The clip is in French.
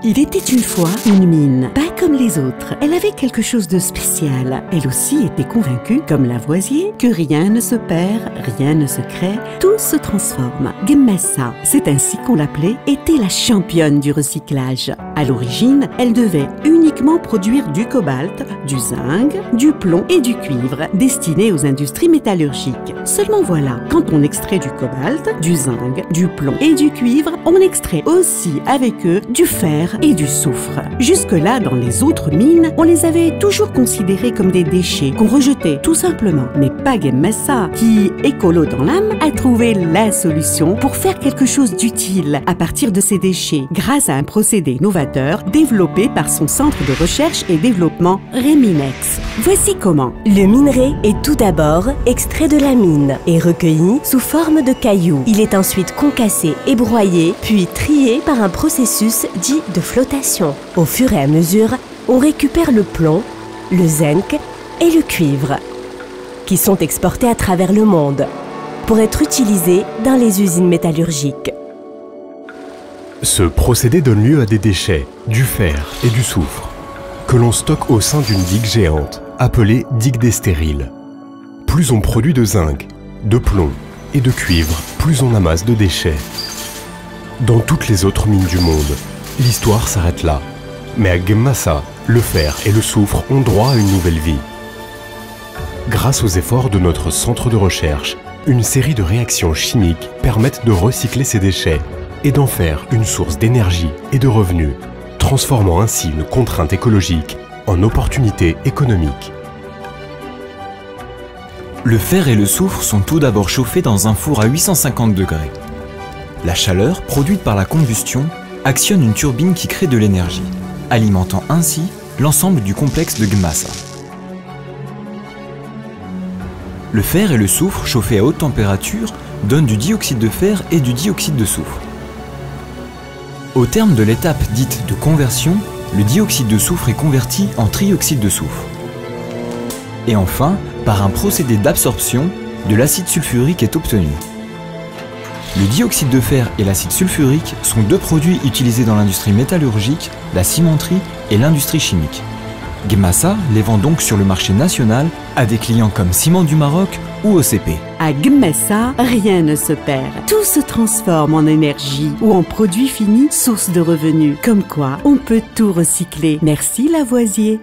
Il était une fois une mine, pas comme les autres. Elle avait quelque chose de spécial. Elle aussi était convaincue, comme Lavoisier, que rien ne se perd, rien ne se crée, tout se transforme. Guemassa, c'est ainsi qu'on l'appelait, était la championne du recyclage. À l'origine, elle devait uniquement produire du cobalt, du zinc, du plomb et du cuivre, destinés aux industries métallurgiques. Seulement voilà, quand on extrait du cobalt, du zinc, du plomb et du cuivre, on extrait aussi avec eux du fer et du soufre. Jusque-là, dans les autres mines, on les avait toujours considérés comme des déchets qu'on rejetait tout simplement. Mais pas Guemassa, qui, écolo dans l'âme, a trouvé la solution pour faire quelque chose d'utile à partir de ces déchets, grâce à un procédé novateur développé par son centre de recherche et développement Reminex. Voici comment. Le minerai est tout d'abord extrait de la mine et recueilli sous forme de cailloux. Il est ensuite concassé et broyé, puis trié par un processus dit de flottation. Au fur et à mesure, on récupère le plomb, le zinc et le cuivre, qui sont exportés à travers le monde pour être utilisés dans les usines métallurgiques. Ce procédé donne lieu à des déchets, du fer et du soufre, que l'on stocke au sein d'une digue géante, appelée digue des stériles. Plus on produit de zinc, de plomb et de cuivre, plus on amasse de déchets. Dans toutes les autres mines du monde, l'histoire s'arrête là. Mais à Guemassa, le fer et le soufre ont droit à une nouvelle vie. Grâce aux efforts de notre centre de recherche, une série de réactions chimiques permettent de recycler ces déchets et d'en faire une source d'énergie et de revenus, transformant ainsi une contrainte écologique en opportunité économique. Le fer et le soufre sont tout d'abord chauffés dans un four à 850 degrés. La chaleur, produite par la combustion, actionne une turbine qui crée de l'énergie, alimentant ainsi l'ensemble du complexe de Guemassa. Le fer et le soufre chauffés à haute température donnent du dioxyde de fer et du dioxyde de soufre. Au terme de l'étape dite de conversion, le dioxyde de soufre est converti en trioxyde de soufre. Et enfin, par un procédé d'absorption, de l'acide sulfurique est obtenu. Le dioxyde de fer et l'acide sulfurique sont deux produits utilisés dans l'industrie métallurgique, la cimenterie et l'industrie chimique. Guemassa les vend donc sur le marché national à des clients comme Ciment du Maroc ou OCP. À Guemassa, rien ne se perd. Tout se transforme en énergie ou en produit fini, source de revenus. Comme quoi, on peut tout recycler. Merci Lavoisier.